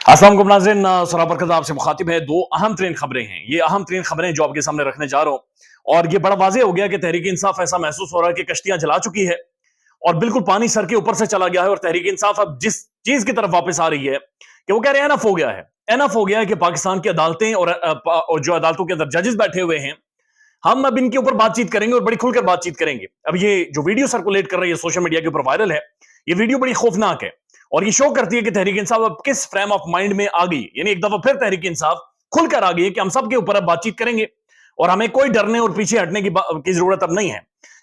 अस्सलाम वालेकुम नाज़रीन, सरा बरकत आपसे मुखातिब है। दो अहम तरीन खबरें हैं, ये अहम तरीन खबरें जो आपके सामने रखने जा रहा हूं। और ये बड़ा वाज़ेह हो गया कि तहरीक इंसाफ ऐसा महसूस हो रहा है कि कश्तियां जला चुकी है और बिल्कुल पानी सर के ऊपर से चला गया है। और तहरीक इंसाफ अब जिस चीज की तरफ वापस आ रही है कि वो कह रहे हैं एनफ हो गया है, एनफ हो गया है कि पाकिस्तान की अदालतें और जो अदालतों के अंदर जजेस बैठे हुए हैं, हम अब इनके ऊपर बातचीत करेंगे और बड़ी खुलकर बातचीत करेंगे। अब ये जो वीडियो सर्कुलेट कर रही है सोशल मीडिया के ऊपर वायरल है, ये वीडियो बड़ी खौफनाक है और ये शो करती है कि तहरीक इंसाफ अब किस फ्रेम ऑफ माइंड में आ गई। यानी एक दफा फिर तहरीक इंसाफ खुलकर आ गई है कि हम सब के ऊपर अब बातचीत करेंगे और हमें कोई डरने और पीछे हटने की जरूरत अब नहीं है।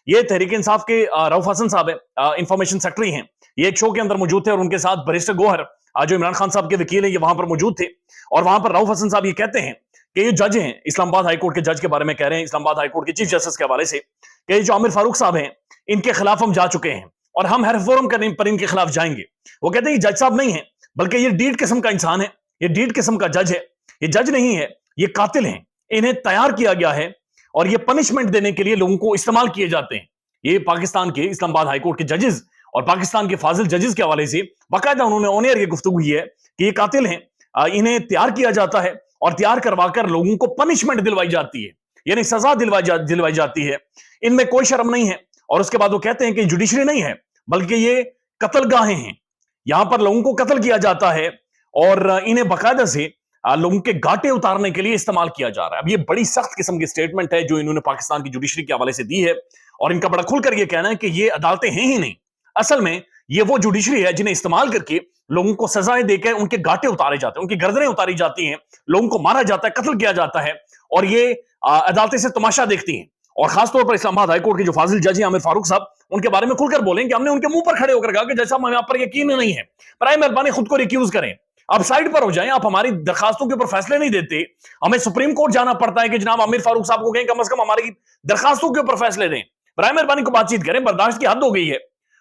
ये तहरीक इंसाफ के रऊफ हसन साहब है, इंफॉर्मेशन सेक्रेटरी हैं। ये एक शो के अंदर मौजूद थे और उनके साथ बैरिस्टर गोहर जो इमरान खान साहब के वकील है, ये वहां पर मौजूद थे। और वहां पर रऊफ हसन साहब ये कहते हैं कि ये जज हैं, इस्लामाबाद हाईकोर्ट के जज के बारे में कह रहे हैं, इस्लामाबाद हाईकोर्ट के चीफ जस्टिस के हवाले से, कि जो आमिर फारूक साहब हैं इनके खिलाफ हम जा चुके हैं और हम हर फोरम पर इनके खिलाफ जाएंगे। वो कहते हैं जज साहब नहीं है, बल्कि ये डीड किस्म का इंसान है, ये डीड किस्म का जज है, ये जज नहीं है, ये कातिल हैं। इन्हें तैयार किया गया है और ये पनिशमेंट देने के लिए लोगों को इस्तेमाल किए जाते हैं। ये पाकिस्तान के इस्लामाबाद हाईकोर्ट के जजेस और पाकिस्तान के फाजिल जजेस के हवाले से बाकायदा उन्होंने ऑन एयर ये गुफ्तगू की है कि ये कातिल हैं, इन्हें तैयार किया जाता है और तैयार करवाकर लोगों को पनिशमेंट दिलवाई जाती है, यानी सजा दिलवाई जाती है। इनमें कोई शर्म नहीं है। और उसके बाद वो कहते हैं कि जुडिशरी नहीं है, बल्कि ये कत्लगाहें हैं, यहां पर लोगों को कत्ल किया जाता है और इन्हें बाकायदा से लोगों के गाटे उतारने के लिए इस्तेमाल किया जा रहा है। अब ये बड़ी सख्त किस्म की स्टेटमेंट है जो इन्होंने पाकिस्तान की जुडिशरी के हवाले से दी है और इनका बड़ा खुलकर ये कहना है कि ये अदालतें हैं ही नहीं, असल में ये वो जुडिशरी है जिन्हें इस्तेमाल करके लोगों को सजाएं देकर उनके गाटे उतारे जाते हैं, उनकी गर्दनें उतारी जाती हैं, लोगों को मारा जाता है, कत्ल किया जाता है और ये अदालतें से तमाशा देखती हैं। और खासतौर पर इस्लामाबाद हाईकोर्ट के जो फाजिल जज हैं आमिर फारूक साहब, उनके बारे में खुलकर बोलें कि हमने उनके मुंह पर खड़े होकर कहा कि जैसा हमें आप पर यकीन नहीं है, बराए मेहरबानी खुद को रिक्यूज करें, आप साइड पर हो जाएं, आप हमारी दरखास्तों के ऊपर फैसले नहीं देते, हमें सुप्रीम कोर्ट जाना पड़ता है कि जनाब आमिर फारूक साहब को कहें कम से कम हमारी दरखास्तों के ऊपर फैसले दें, बराए मेहरबानी को बातचीत करें, बर्दाश्त की हद हो गई है।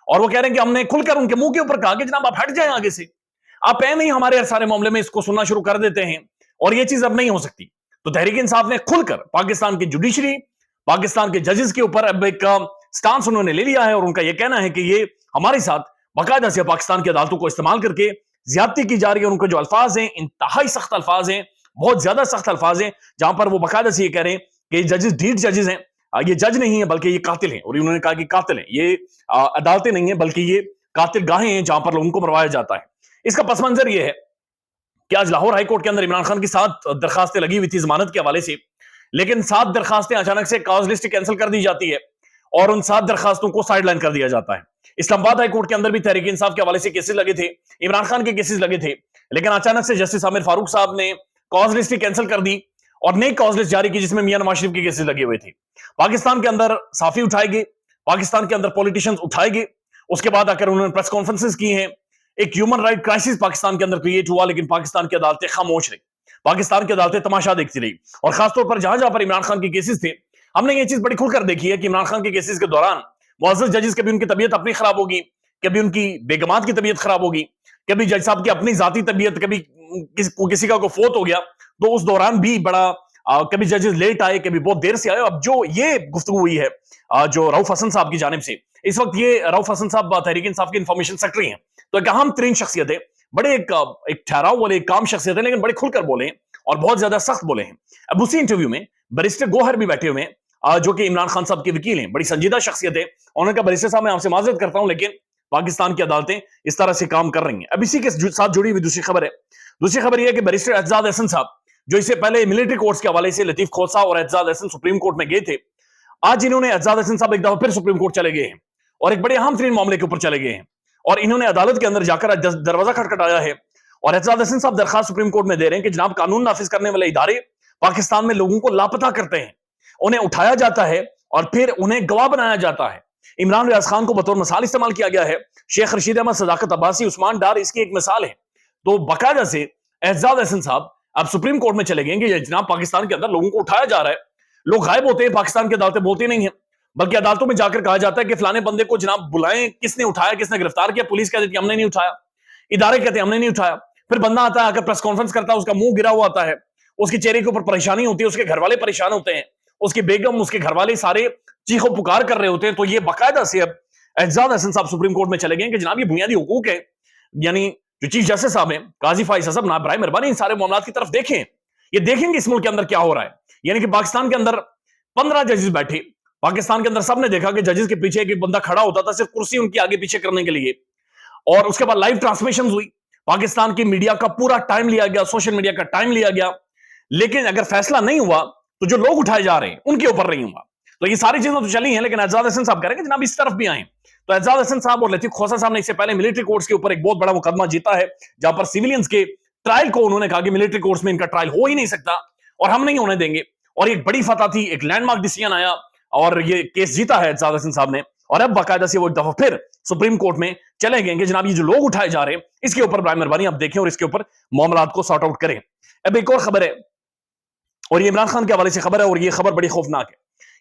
और वो कह रहे हैं कि हमने खुलकर उनके मुंह के ऊपर कहा कि जनाब आप हट जाएं आगे से, आप है नहीं हमारे सारे मामले में इसको सुनना शुरू कर देते हैं और ये चीज अब नहीं हो सकती। तो तहरीक इंसाफ ने खुलकर पाकिस्तान की जुडिशरी, पाकिस्तान के जजेस के ऊपर अब एक स्टांस उन्होंने ले लिया है और उनका यह कहना है कि ये हमारे साथ बाकायदा से पाकिस्तान की अदालतों को इस्तेमाल करके ज्यादती की जा रही है। और उनके जो अल्फाज हैं इंतहाई सख्त अल्फाज हैं, बहुत ज्यादा सख्त अल्फाज हैं, जहां पर वो बाकायदा से ये कह रहे हैं कि जजेस ढीठ जजेस हैं, ये जज नहीं है बल्कि ये कातिल हैं। और उन्होंने कहा कि कातिल हैं, ये अदालतें नहीं है बल्कि ये कातिल गाहें हैं जहां पर लोगों को मरवाया जाता है। इसका पस मंजर यह है कि आज लाहौर हाईकोर्ट के अंदर इमरान खान की 7 दरखास्तें लगी हुई थी जमानत के हवाले से, लेकिन 7 दरखास्तें अचानक से कॉज लिस्ट कैंसिल कर दी जाती है और उन 7 दरखास्तों को साइडलाइन कर दिया जाता है। इस्लामाबाद हाईकोर्ट के अंदर भी तहरीक इंसाफ के हवाले से केसेस लगे थे, इमरान खान के केसेस लगे थे, लेकिन अचानक से जस्टिस आमिर फारूक साहब ने कॉज लिस्ट कैंसिल कर दी और नई कॉज लिस्ट जारी की जिसमें मियां नवाज शरीफ के केसेस लगे हुए थे। पाकिस्तान के अंदर साफी उठाएंगे, पाकिस्तान के अंदर पॉलिटिशियंस उठाएंगे, उसके बाद आकर उन्होंने प्रेस कॉन्फ्रेंसेस की हैं। एक ह्यूमन राइट क्राइसिस पाकिस्तान के अंदर क्रिएट हुआ, लेकिन पाकिस्तान की अदालतें खामोश रही, पाकिस्तान की अदालतें तमाशा देखती रही। और खासतौर पर जहां जहां पर इमरान खान के केसेस थे, हमने ये चीज बड़ी खुलकर देखी है कि इमरान खान के केसेस के दौरान मुअज़्ज़ज़ जजेस कभी उनकी तबीयत अपनी खराब होगी, कभी उनकी बेगमात की तबीयत खराब होगी, कभी जज साहब की अपनी जाती तबीयत, कभी किसी का को फोत हो गया, तो उस दौरान भी बड़ा कभी जजेस लेट आए, कभी बहुत देर से आए। अब जो ये गुफ्तगू हुई है जो रऊफ हसन साहब की जानिब से, इस वक्त ये रऊफ हसन साहब तहरीक इंसाफ के इंफॉर्मेशन सेक्रेटरी हैं, तो एक अहम तरीन शख्सियत है, बड़े एक ठहराव वाले एक काम शख्सियत है, लेकिन बड़े खुलकर बोले हैं और बहुत ज्यादा सख्त बोले हैं। अब उसी इंटरव्यू में बैरिस्टर गोहर भी बैठे हुए हैं जो कि इमरान खान साहब के वकील हैं, बड़ी संजीदा शख्सियत है। उन्होंने कहा बैरिस्टर साहब मैं आपसे माजरत करता हूं, लेकिन पाकिस्तान की अदालतें इस तरह से काम कर रही हैं। अब इसी के साथ जुड़ी हुई दूसरी खबर है, दूसरी खबर यह है कि बैरिस्टर एजाज हसन साहब जो इससे पहले मिलिट्री कोर्ट्स के हवाले से लतीफ खोसा और एजाज हसन सुप्रीम कोर्ट में गए थे, आज इन्होंने एजाज हसन साहब एक दफा फिर सुप्रीम कोर्ट चले गए हैं और एक बड़े अहम तरीन मामले के ऊपर चले गए हैं और इन्होंने अदालत के अंदर जाकर दरवाजा खटखटाया है और एजाज हसन साहब दरखास्त सुप्रीम कोर्ट में दे रहे हैं कि जनाब कानून नाफिज करने वाले इदारे पाकिस्तान में लोगों को लापता करते हैं, उन्हें उठाया जाता है और फिर उन्हें गवाह बनाया जाता है। इमरान रियाज खान को बतौर मिसाल इस्तेमाल किया गया है, शेख रशीद अहमद, सदाकत अब्बासी, उस्मान डार इसकी एक मिसाल है। तो बाकायदा से एजाज हसन साहब अब सुप्रीम कोर्ट में चले गए कि जनाब पाकिस्तान के अंदर लोगों को उठाया जा रहा है, लोग गायब होते हैं, पाकिस्तान की अदालतें बोलती नहीं है, बल्कि अदालतों में जाकर कहा जाता है कि फलाने बंदे को जनाब बुलाएं, किसने उठाया, किसने गिरफ्तार किया, पुलिस कहती है हमने नहीं उठाया, इदारे कहते हैं हमने नहीं उठाया। फिर बंदा आता है, आकर प्रेस कॉन्फ्रेंस करता है, उसका मुंह गिरा हुआ आता है, उसके चेहरे के ऊपर परेशानी होती है, उसके घर वाले परेशान होते हैं, उसकी बेगम, उसके घर वाले सारे चीखो पुकार कर रहे होते हैं। तो ये बाकायदा से अब एजाज हसन साहब सुप्रीम कोर्ट में चले गए कि जनाब ये बुनियादी हुकूक है, यानी जो चीफ जस्टिस साहब हैं, काजी फाइज असद, ना बराए मेहरबानी इन सारे मामलात की तरफ देखें, ये देखेंगे इस मुल्क के अंदर क्या हो रहा है। यानी कि पाकिस्तान के अंदर 15 जजेस बैठे, पाकिस्तान के अंदर सबने देखा कि जजेस के पीछे एक बंदा खड़ा होता था सिर्फ कुर्सी उनकी आगे पीछे करने के लिए, और उसके बाद लाइव ट्रांसमिशन हुई, पाकिस्तान की मीडिया का पूरा टाइम लिया गया, सोशल मीडिया का टाइम लिया गया, लेकिन अगर फैसला नहीं हुआ तो जो लोग उठाए जा रहे हैं उनके ऊपर नहीं हुआ। तो ये सारी चीजें तो चली हैं, लेकिन एजाज हसन साहब कह रहे हैं कि जनाब इस तरफ भी आए। तो एजाज हसन साहब और लतीफ खोसा साहब ने इससे पहले मिलिट्री कोर्ट्स के ऊपर एक बहुत बड़ा मुकदमा जीता है, जहां पर सिविलियंस के ट्रायल को उन्होंने कहा कि मिलिट्री कोर्ट्स में इनका ट्रायल हो ही नहीं सकता और हम नहीं होने देंगे, और एक बड़ी फतह थी, एक लैंडमार्क डिसीजन आया और ये केस जीता है एजाज हसन साहब ने। और अब बाकायदा से वो एक दफा फिर सुप्रीम कोर्ट में चले गए कि जनाब ये जो लोग उठाए जा रहे हैं इसके ऊपर बराए मेहरबानी आप देखें और इसके ऊपर मामलात को सॉर्ट आउट करें। अब एक और खबर है, और ये इमरान खान के हवाले से खबर है, और ये खबर बड़ी खौफनाक है।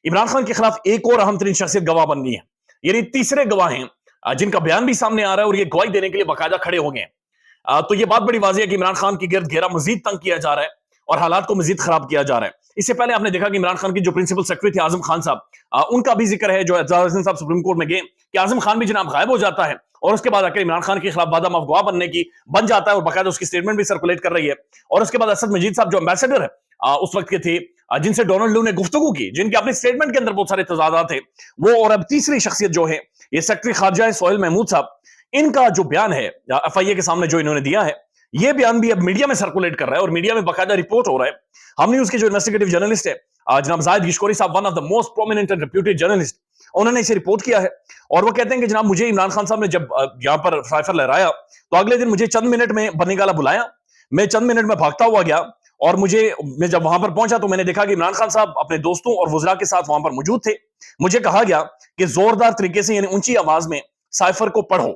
इमरान खान के खिलाफ एक और अहम तरीन शख्सियत गवाह बन गई है, यानी तीसरे गवाह हैं जिनका बयान भी सामने आ रहा है और ये गवाही देने के लिए बाकायदा खड़े हो गए। तो ये बात बड़ी वाज़ेह है कि इमरान खान की गिरद घेरा मजीद तंग किया जा रहा है और हालात को मजीद खराब किया जा रहा है। इससे पहले आपने देखा कि इमरान खान की जो प्रिंसिपल सेक्रेटरी थे आजम खान साहब, उनका भी जिक्र है, जो एजाज हसन साहब सुप्रीम कोर्ट में गए कि आजम खान भी जनाब गायब हो जाता है और उसके बाद आकर इमरान खान के खिलाफ वादा माफ गवाह बन जाता है और बाकायदा उसकी स्टेटमेंट भी सर्कुलेट कर रही है। और उसके बाद असद मजीद साहब जो एम्बेसडर है उस वक्त के थे, जिनसे डोनाल्ड लू ने गुफ्तगू की, जिनके अपने स्टेटमेंट के अंदर बहुत सारे तजादात थे, वो, और अब तीसरी शख्सियत जो है ये सेक्रेटरी खारजा है सोहेल महमूद साहब, इनका जो बयान है एफआईए के सामने जो इन्होंने दिया है, ये बयान भी अब मीडिया में सर्कुलेट कर रहा है और मीडिया में बाकायदा रिपोर्ट हो रहा है। हम न्यूज़ के जो इन्वेस्टिगेटिव जर्नलिस्ट है जनाब जाहिद गिशकोरी साहब, one of the most prominent and reputed journalist, उन्होंने इसे रिपोर्ट किया है और वो कहते हैं कि जनाब मुझे इमरान खान साहब ने जब यहाँ पर साइफर लहराया तो अगले दिन मुझे चंद मिनट में बनीगाला बुलाया, मैं चंद मिनट में भागता हुआ गया और मैं जब वहां पर पहुंचा तो मैंने देखा कि इमरान खान साहब अपने दोस्तों और वज़रा के साथ वहां पर मौजूद थे। मुझे कहा गया कि जोरदार तरीके से यानी ऊंची आवाज में साइफर को पढ़ो,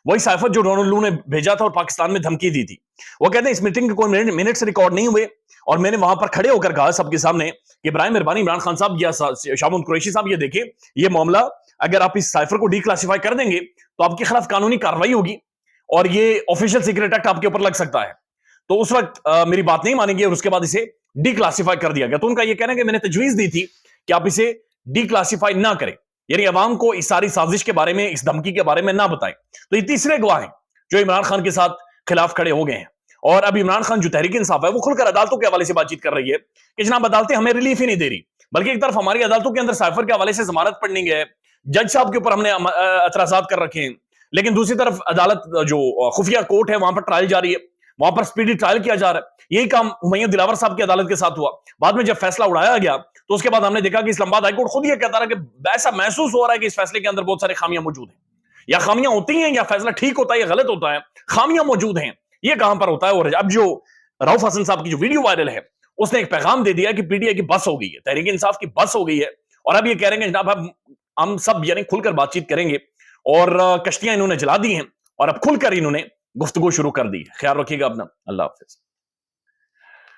वही साइफर जो डोनाल्ड लू ने भेजा था और पाकिस्तान में धमकी दी थी। वो कहते हैं इस मीटिंग के कोई मिनट्स रिकॉर्ड नहीं हुए और मैंने वहां पर खड़े होकर कहा सबके सामने कि बराए मेहरबानी इमरान खान साहब या शामुन कुरैशी साहब, ये देखें ये मामला अगर आप इस साइफर को डिक्लासिफाई कर देंगे तो आपके खिलाफ कानूनी कार्रवाई होगी और ये ऑफिशियल सीक्रेट एक्ट आपके ऊपर लग सकता है। तो उस वक्त मेरी बात नहीं मानेंगे और उसके बाद इसे डिक्लासिफाई कर दिया गया। तो उनका यह कहना है कि मैंने तजवीज दी थी कि आप इसे डिक्लासिफाई ना करें, यानी अवाम को इस सारी साजिश के बारे में, इस धमकी के बारे में ना बताएं। तो ये तीसरे गवाह हैं जो इमरान खान के साथ खिलाफ खड़े हो गए हैं। और अब इमरान खान जो तहरीक इंसाफ है वो खुलकर अदालतों के हवाले से बातचीत कर रही है कि जनाब अदालतें हमें रिलीफ ही नहीं दे रही, बल्कि एक तरफ हमारी अदालतों के अंदर साइफर के हवाले से जमानत पढ़नी है, जज साहब के ऊपर हमने एतराजात कर रखे हैं, लेकिन दूसरी तरफ अदालत जो खुफिया कोर्ट है वहां पर ट्रायल जारी है, वहां पर स्पीडी ट्रायल किया जा रहा है। यही काम हुमायूं दिलावर साहब की अदालत के साथ हुआ। बाद में जब फैसला उड़ाया गया तो उसके बाद हमने देखा कि इस्लामाबाद हाईकोर्ट खुद ये कहता रहा कि ऐसा महसूस हो रहा है कि इस फैसले के अंदर बहुत सारी खामियां मौजूद हैं, या खामियां होती हैं या फैसला ठीक होता है या गलत होता है, खामियां मौजूद हैं, ये कहां पर होता है। और अब जो रऊफ हसन साहब की जो वीडियो वायरल है उसने एक पैगाम दे दिया कि पीटीआई की बस हो गई है, तहरीक इंसाफ की बस हो गई है, और अब ये कह रहे हैं जनाब हम सब यानी खुलकर बातचीत करेंगे, और कश्तियां इन्होंने जला दी हैं और अब खुलकर इन्होंने गुफ्तगू शुरू कर दी है। ख्याल रखिएगा अपना, अल्लाह हाफिज।